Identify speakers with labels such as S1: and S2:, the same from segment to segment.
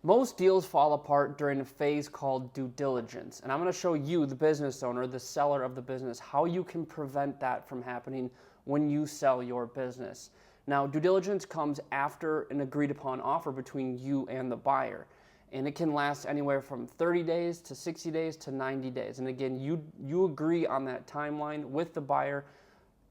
S1: Most deals fall apart during a phase called due diligence. And I'm going to show you, the business owner, the seller of the business, how you can prevent that from happening when you sell your business. Now, due diligence comes after an agreed upon offer between you and the buyer. And it can last anywhere from 30 days to 60 days to 90 days. And again, you agree on that timeline with the buyer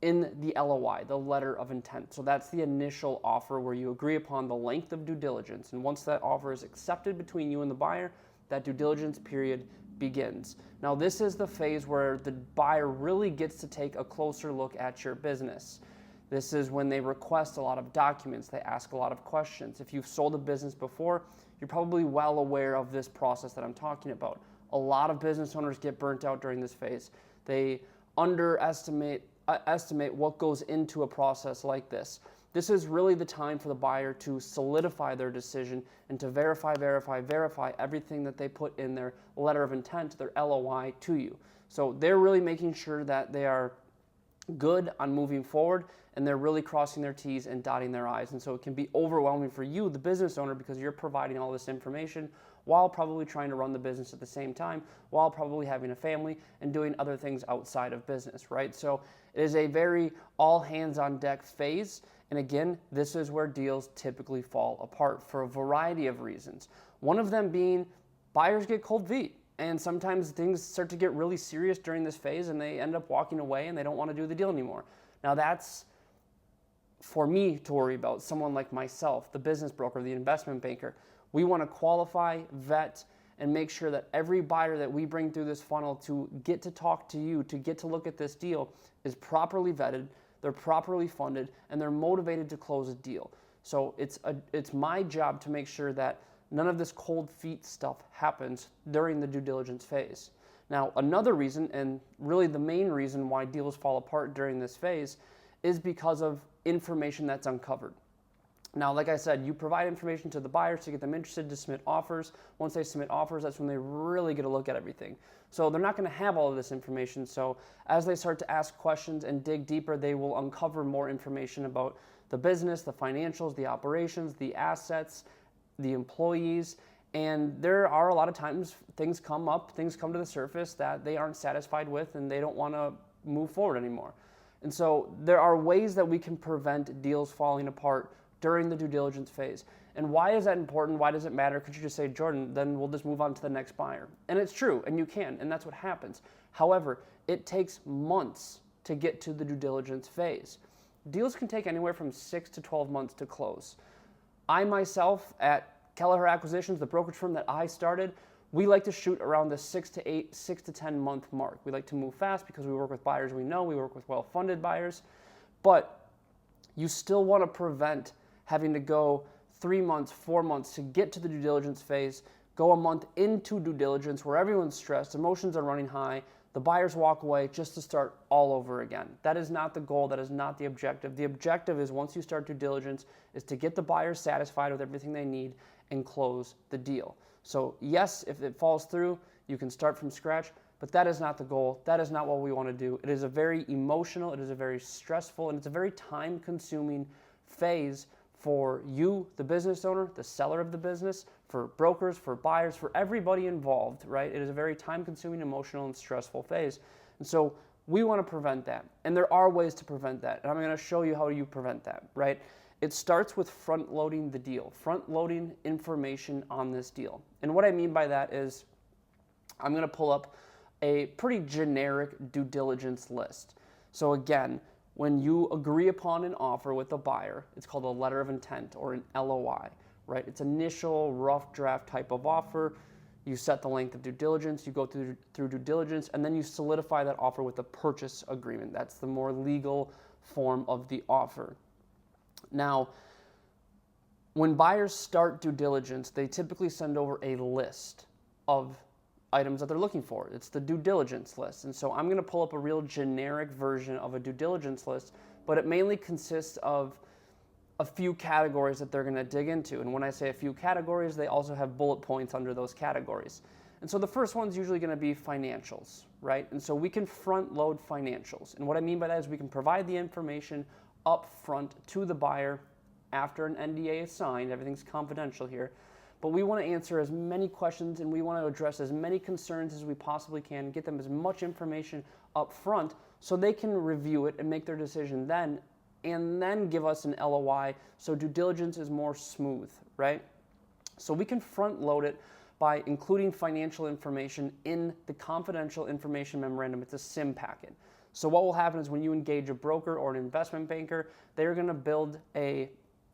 S1: in the LOI, the letter of intent. So that's the initial offer where you agree upon the length of due diligence. And once that offer is accepted between you and the buyer, that due diligence period begins. Now, this is the phase where the buyer really gets to take a closer look at your business. This is when they request a lot of documents, they ask a lot of questions. If you've sold a business before, you're probably well aware of this process that I'm talking about. A lot of business owners get burnt out during this phase. They underestimate what goes into a process like this. This is really the time for the buyer to solidify their decision and to verify everything that they put in their letter of intent, their LOI, to you. So they're really making sure that they are good on moving forward, and they're really crossing their T's and dotting their I's. And so it can be overwhelming for you, the business owner, because you're providing all this information while probably trying to run the business at the same time, while probably having a family and doing other things outside of business, right? So it is a very all hands on deck phase. And again, this is where deals typically fall apart for a variety of reasons. One of them being buyers get cold feet. And sometimes things start to get really serious during this phase and they end up walking away and they don't want to do the deal anymore. Now that's for me to worry about. Someone like myself, the business broker, the investment banker, we want to qualify, vet, and make sure that every buyer that we bring through this funnel to get to talk to you, to get to look at this deal, is properly vetted, they're properly funded, and they're motivated to close a deal. So it's my job to make sure that none of this cold feet stuff happens during the due diligence phase. Now, another reason, and really the main reason why deals fall apart during this phase, is because of information that's uncovered. Now, like I said, you provide information to the buyers to get them interested to submit offers. Once they submit offers, that's when they really get a look at everything. So they're not going to have all of this information. So as they start to ask questions and dig deeper, they will uncover more information about the business, the financials, the operations, the assets, the employees. And there are a lot of times things come up, things come to the surface that they aren't satisfied with and they don't want to move forward anymore. And so there are ways that we can prevent deals falling apart during the due diligence phase. And why is that important? Why does it matter? Could you just say, Jordan, then we'll just move on to the next buyer? And it's true, and you can, and that's what happens. However, it takes months to get to the due diligence phase. Deals can take anywhere from 6 to 12 months to close. I myself, at Kelleher Acquisitions, the brokerage firm that I started, we like to shoot around the 6 to 10 month mark. We like to move fast because we work with buyers we know, we work with well-funded buyers, but you still want to prevent having to go 3 months, 4 months to get to the due diligence phase, go a month into due diligence where everyone's stressed, emotions are running high, the buyers walk away just to start all over again. That is not the goal, that is not the objective. The objective is, once you start due diligence, is to get the buyers satisfied with everything they need and close the deal. So yes, if it falls through, you can start from scratch, but that is not the goal. That is not what we want to do. It is a very emotional, it is a very stressful, and it's a very time-consuming phase for you, the business owner, the seller of the business, for brokers, for buyers, for everybody involved, right? It is a very time-consuming, emotional, and stressful phase. And so we want to prevent that. And there are ways to prevent that. And I'm going to show you how you prevent that, right? It starts with front-loading the deal, front-loading information on this deal. And what I mean by that is I'm going to pull up a pretty generic due diligence list. So again, when you agree upon an offer with a buyer, it's called a letter of intent or an LOI, right? It's initial rough draft type of offer. You set the length of due diligence, you go through due diligence, and then you solidify that offer with a purchase agreement. That's the more legal form of the offer. Now, when buyers start due diligence, they typically send over a list of items that they're looking for. It's the due diligence list. And so I'm going to pull up a real generic version of a due diligence list, but it mainly consists of a few categories that they're going to dig into. And when I say a few categories, they also have bullet points under those categories. And so the first one's usually going to be financials, right? And so we can front load financials. And what I mean by that is we can provide the information up front to the buyer after an NDA is signed. Everything's confidential here. but we want to answer as many questions and we want to address as many concerns as we possibly can, get them as much information up front so they can review it and make their decision then, and then give us an LOI so due diligence is more smooth, right? So we can front load it by including financial information in the Confidential Information Memorandum. It's a SIM packet. So what will happen is when you engage a broker or an investment banker, they're going to build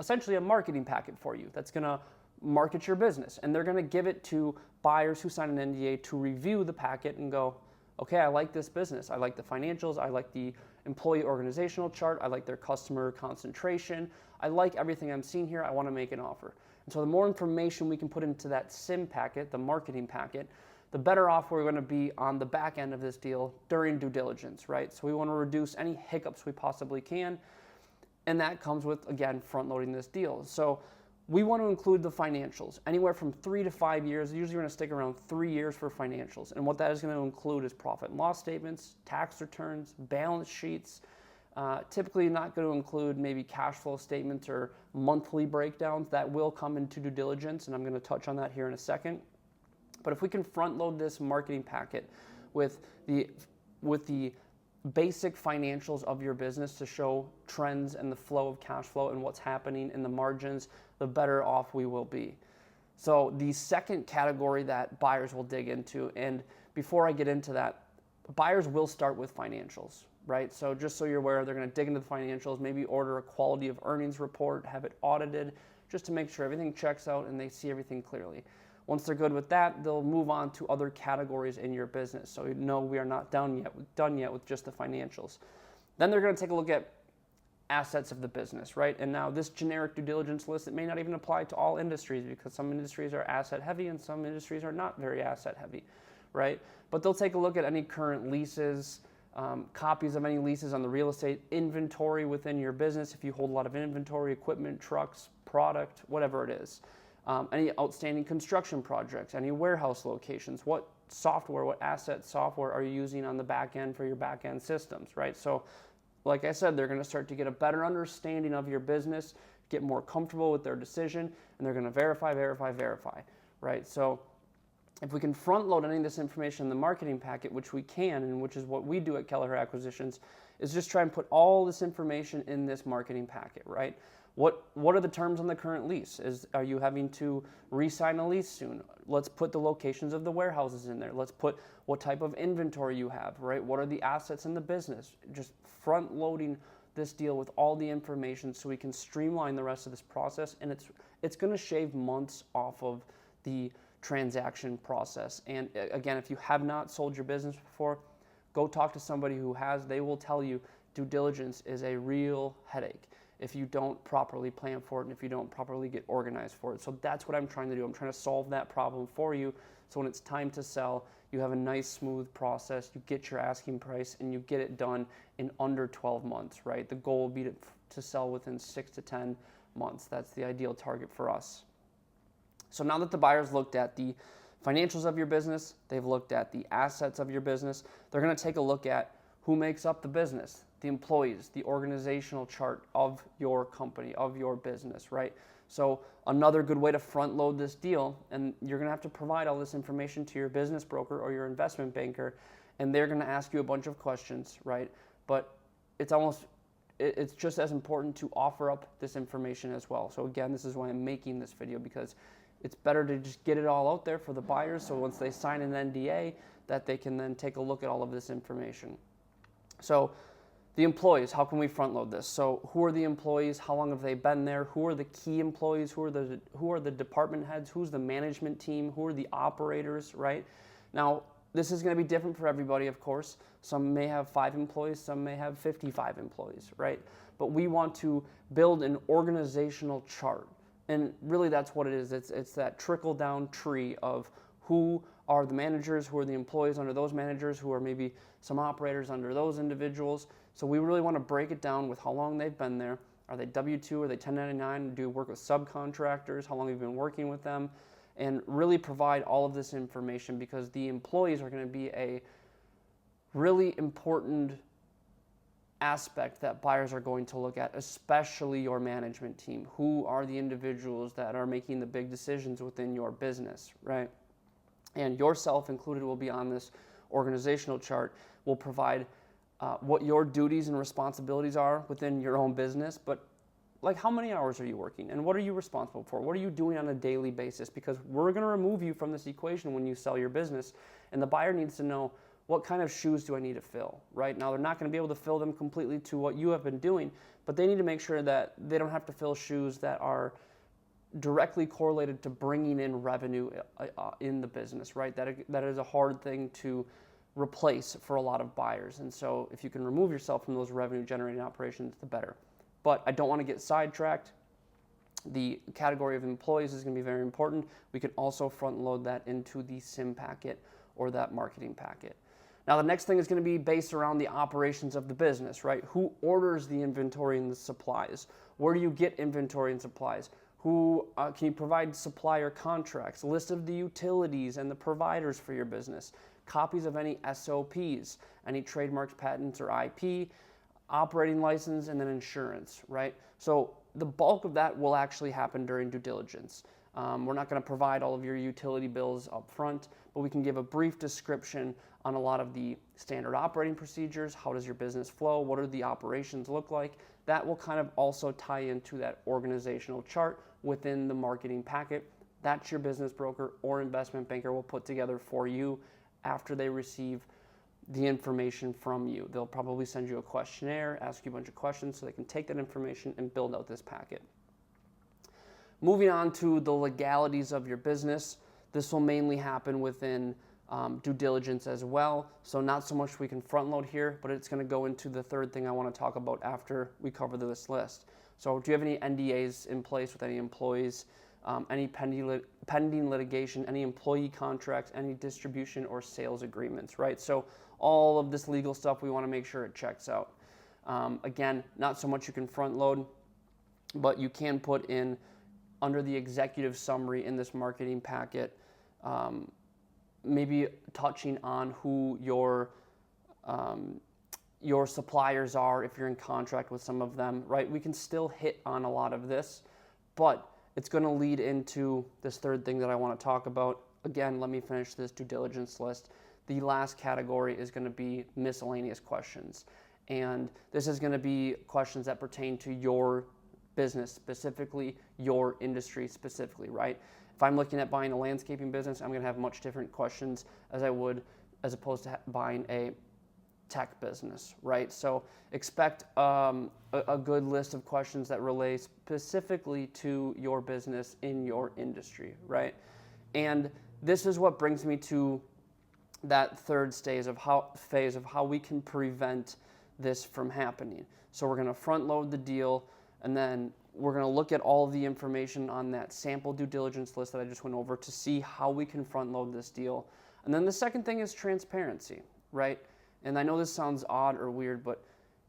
S1: essentially a marketing packet for you that's going to market your business. And they're going to give it to buyers who sign an NDA to review the packet and go, okay, I like this business. I like the financials. I like the employee organizational chart. I like their customer concentration. I like everything I'm seeing here. I want to make an offer. And so the more information we can put into that SIM packet, the marketing packet, the better off we're going to be on the back end of this deal during due diligence, right? So we want to reduce any hiccups we possibly can. And that comes with, again, front loading this deal. So we want to include the financials, anywhere from 3 to 5 years. Usually we're going to stick around 3 years for financials. And what that is going to include is profit and loss statements, tax returns, balance sheets. Typically not going to include maybe cash flow statements or monthly breakdowns. That will come into due diligence, and I'm going to touch on that here in a second. But if we can front load this marketing packet with the basic financials of your business to show trends and the flow of cash flow and what's happening in the margins, the better off we will be. So the second category that buyers will dig into, and before I get into that, buyers will start with financials, right? So just so you're aware, they're going to dig into the financials, maybe order a quality of earnings report, have it audited, just to make sure everything checks out and they see everything clearly. Once they're good with that, they'll move on to other categories in your business. So no, we are not done yet with just the financials. Then they're going to take a look at assets of the business, right? And now this generic due diligence list, it may not even apply to all industries because some industries are asset heavy and some industries are not very asset heavy, right? But they'll take a look at any current leases, copies of any leases on the real estate, inventory within your business, if you hold a lot of inventory, equipment, trucks, product, whatever it is. Any outstanding construction projects, any warehouse locations, what software, what asset software are you using on the back end for your back end systems, right? So like I said, they're going to start to get a better understanding of your business, get more comfortable with their decision, and they're going to verify, right? So if we can front load any of this information in the marketing packet, which we can, and which is what we do at Kelleher Acquisitions, is just try and put all this information in this marketing packet, right? What are the terms on the current lease? Are you having to re-sign a lease soon? Let's put the locations of the warehouses in there. Let's put what type of inventory you have, right? What are the assets in the business? Just front loading this deal with all the information so we can streamline the rest of this process, and it's going to shave months off of the transaction process. And again, if you have not sold your business before, go talk to somebody who has. They will tell you due diligence is a real headache if you don't properly plan for it and if you don't properly get organized for it. So that's what I'm trying to do. I'm trying to solve that problem for you so when it's time to sell, you have a nice smooth process, you get your asking price, and you get it done in under 12 months, right? The goal will be to sell within 6 to 10 months. That's the ideal target for us. So now that the buyers looked at the financials of your business, they've looked at the assets of your business, they're going to take a look at who makes up the business, the employees, the organizational chart of your company, of your business, right? So another good way to front load this deal, and you're going to have to provide all this information to your business broker or your investment banker, and they're going to ask you a bunch of questions, right? But it's just as important to offer up this information as well. So again, this is why I'm making this video, because it's better to just get it all out there for the buyers, so once they sign an NDA, that they can then take a look at all of this information. So the employees, how can we front load this? So who are the employees? How long have they been there? Who are the key employees? Who are the department heads? Who's the management team? Who are the operators, right? Now, this is going to be different for everybody, of course. Some may have 5 employees, some may have 55 employees, right? But we want to build an organizational chart. And really that's what it is. It's that trickle-down tree of who are the managers, who are the employees under those managers, who are maybe some operators under those individuals. So we really want to break it down with how long they've been there. Are they W-2? Are they 1099? Do you work with subcontractors? How long have you been working with them? And really provide all of this information, because the employees are going to be a really important aspect that buyers are going to look at, especially your management team. Who are the individuals that are making the big decisions within your business, right? And yourself included will be on this organizational chart. Will provide what your duties and responsibilities are within your own business, but like how many hours are you working and what are you responsible for? What are you doing on a daily basis? Because we're going to remove you from this equation when you sell your business, and the buyer needs to know, what kind of shoes do I need to fill, right? Now, they're not going to be able to fill them completely to what you have been doing, but they need to make sure that they don't have to fill shoes that are directly correlated to bringing in revenue in the business, right? That is a hard thing to replace for a lot of buyers. And so if you can remove yourself from those revenue generating operations, the better. But I don't want to get sidetracked. The category of employees is going to be very important. We can also front load that into the SIM packet or that marketing packet. Now, the next thing is going to be based around the operations of the business, right? Who orders the inventory and the supplies? Where do you get inventory and supplies? Who can you provide supplier contracts, list of the utilities and the providers for your business, copies of any SOPs, any trademarks, patents, or IP, operating license, and then insurance, right? So the bulk of that will actually happen during due diligence. We're not going to provide all of your utility bills up front, but we can give a brief description on a lot of the standard operating procedures. How does your business flow? What do the operations look like? That will kind of also tie into that organizational chart within the marketing packet. That's your business broker or investment banker will put together for you after they receive the information from you. They'll probably send you a questionnaire, ask you a bunch of questions so they can take that information and build out this packet. Moving on to the legalities of your business, this will mainly happen within due diligence as well. So not so much we can front load here, but it's going to go into the third thing I want to talk about after we cover this list. So do you have any NDAs in place with any employees, any pending litigation, any employee contracts, any distribution or sales agreements, right? So all of this legal stuff, we want to make sure it checks out. Again, not so much you can front load, but you can put in under the executive summary in this marketing packet, maybe touching on who your suppliers are if you're in contract with some of them, right? We can still hit on a lot of this, but it's going to lead into this third thing that I want to talk about. Again, let me finish this due diligence list. The last category is going to be miscellaneous questions. And this is going to be questions that pertain to your business specifically, your industry specifically, right? If I'm looking at buying a landscaping business, I'm going to have much different questions as opposed to buying a tech business, right? So expect a good list of questions that relate specifically to your business in your industry, right? And this is what brings me to that third phase of how we can prevent this from happening. So we're going to front load the deal, and then we're going to look at all of the information on that sample due diligence list that I just went over to see how we can front load this deal. And then the second thing is transparency, right? And I know this sounds odd or weird, but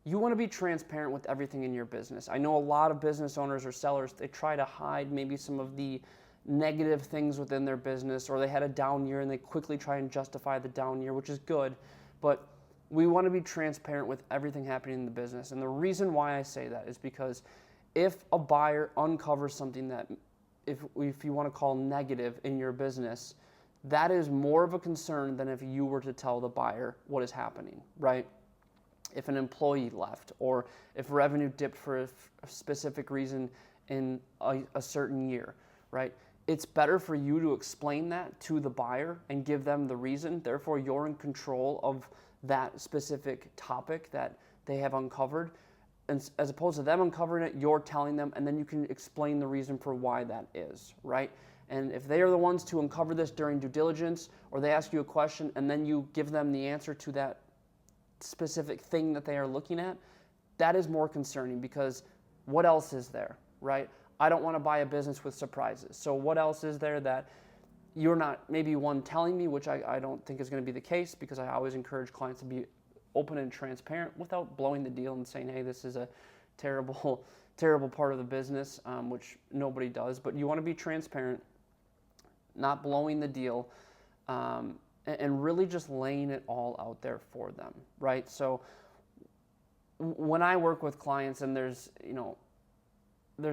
S1: you want to be transparent with everything in your business. I know a lot of business owners or sellers, they try to hide maybe some of the negative things within their business, or they had a down year and they quickly try and justify the down year, which is good, but we want to be transparent with everything happening in the business. And the reason why I say that is because if a buyer uncovers something that, if you want to call negative in your business, that is more of a concern than if you were to tell the buyer what is happening, right? If an employee left, or if revenue dipped for a specific reason in a certain year, right? It's better for you to explain that to the buyer and give them the reason. Therefore, you're in control of that specific topic that they have uncovered. And as opposed to them uncovering it, you're telling them, and then you can explain the reason for why that is, right? And if they are the ones to uncover this during due diligence, or they ask you a question and then you give them the answer to that specific thing that they are looking at, that is more concerning, because what else is there, right? I don't want to buy a business with surprises. So what else is there that you're not maybe one telling me, which I don't think is going to be the case, because I always encourage clients to be open and transparent without blowing the deal and saying, hey, this is a terrible part of the business, which nobody does. But you want to be transparent, not blowing the deal, and really just laying it all out there for them, right? So when I work with clients and there's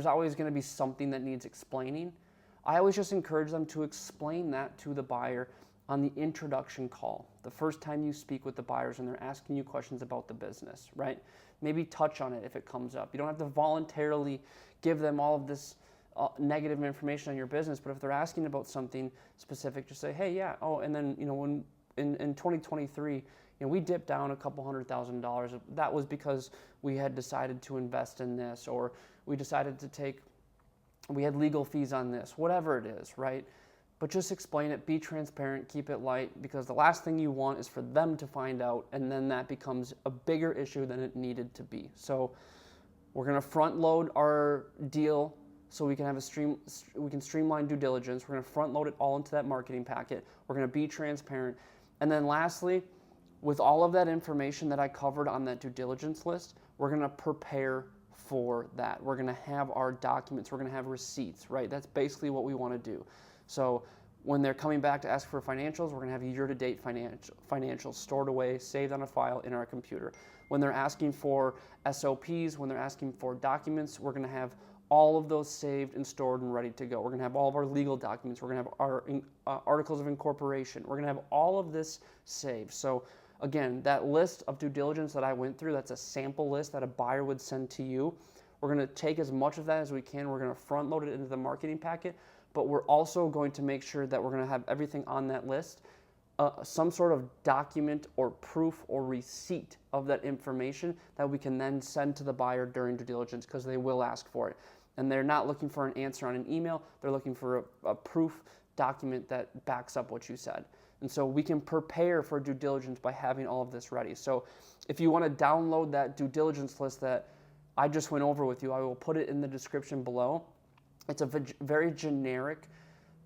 S1: always going to be something that needs explaining, I always just encourage them to explain that to the buyer on the introduction call. The first time you speak with the buyers and they're asking you questions about the business, right? Maybe touch on it if it comes up. You don't have to voluntarily give them all of this negative information on your business, but if they're asking about something specific, just say, hey, yeah, oh, and then, when in 2023, we dipped down a couple $100,000. That was because we had decided to invest in this, or we decided we had legal fees on this, whatever it is, right? But just explain it, be transparent, keep it light, because the last thing you want is for them to find out, and then that becomes a bigger issue than it needed to be. So we're going to front load our deal so we can have we can streamline due diligence. We're going to front load it all into that marketing packet. We're going to be transparent. And then lastly, with all of that information that I covered on that due diligence list, we're going to prepare for that. We're going to have our documents. We're going to have receipts, right? That's basically what we want to do. So when they're coming back to ask for financials, we're going to have year-to-date financials stored away, saved on a file in our computer. When they're asking for SOPs, when they're asking for documents, we're going to have all of those saved and stored and ready to go. We're going to have all of our legal documents. We're going to have our articles of incorporation. We're going to have all of this saved. So again, that list of due diligence that I went through, that's a sample list that a buyer would send to you. We're going to take as much of that as we can. We're going to front load it into the marketing packet, but we're also going to make sure that we're going to have everything on that list, some sort of document or proof or receipt of that information that we can then send to the buyer during due diligence, because they will ask for it. And they're not looking for an answer on an email. They're looking for a proof document that backs up what you said. And so we can prepare for due diligence by having all of this ready. So if you want to download that due diligence list that I just went over with you, I will put it in the description below. It's a very generic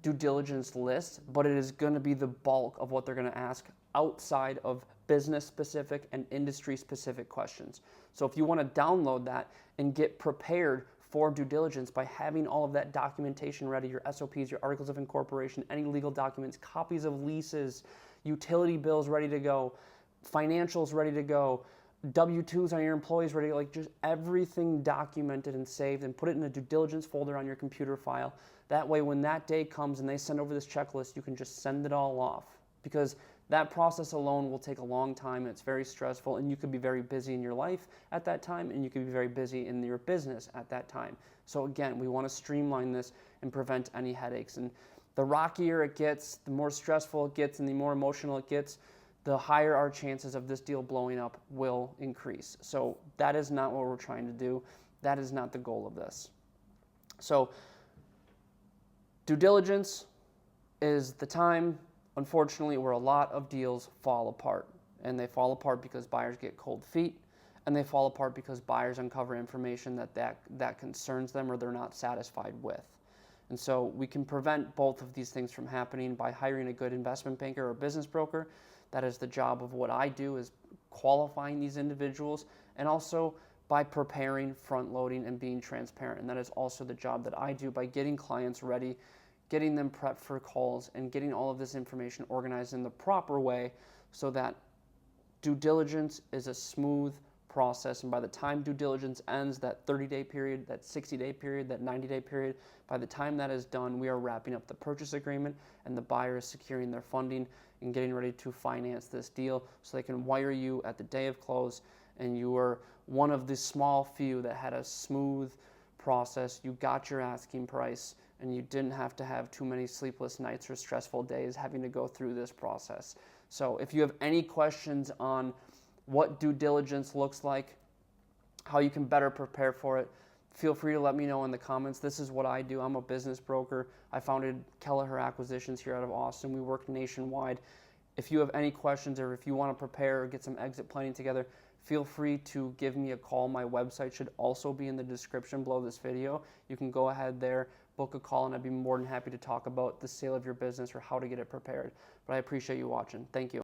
S1: due diligence list, but it is going to be the bulk of what they're going to ask outside of business-specific and industry-specific questions. So if you want to download that and get prepared for due diligence by having all of that documentation ready, your SOPs, your articles of incorporation, any legal documents, copies of leases, utility bills ready to go, financials ready to go, W-2s on your employees ready, like just everything documented and saved, and put it in a due diligence folder on your computer file. That way, when that day comes and they send over this checklist, you can just send it all off, because that process alone will take a long time, and it's very stressful, and you could be very busy in your life at that time, and you could be very busy in your business at that time. So again, we want to streamline this and prevent any headaches. And the rockier it gets, the more stressful it gets, and the more emotional it gets, the higher our chances of this deal blowing up will increase. So that is not what we're trying to do. That is not the goal of this. So due diligence is the time, unfortunately, where a lot of deals fall apart. And they fall apart because buyers get cold feet, and they fall apart because buyers uncover information that concerns them or they're not satisfied with. And so we can prevent both of these things from happening by hiring a good investment banker or business broker. That is the job of what I do, is qualifying these individuals, and also by preparing, front loading, and being transparent. And that is also the job that I do by getting clients ready, getting them prepped for calls, and getting all of this information organized in the proper way so that due diligence is a smooth process. And by the time due diligence ends, that 30-day period, that 60-day period, that 90-day period, by the time that is done, we are wrapping up the purchase agreement, and the buyer is securing their funding and getting ready to finance this deal so they can wire you at the day of close, and you are one of the small few that had a smooth process. You got your asking price, and you didn't have to have too many sleepless nights or stressful days having to go through this process. So if you have any questions on what due diligence looks like, how you can better prepare for it, feel free to let me know in the comments. This is what I do. I'm a business broker. I founded Kelleher Acquisitions here out of Austin. We work nationwide. If you have any questions, or if you want to prepare or get some exit planning together, feel free to give me a call. My website should also be in the description below this video. You can go ahead there, book a call, and I'd be more than happy to talk about the sale of your business or how to get it prepared. But I appreciate you watching. Thank you.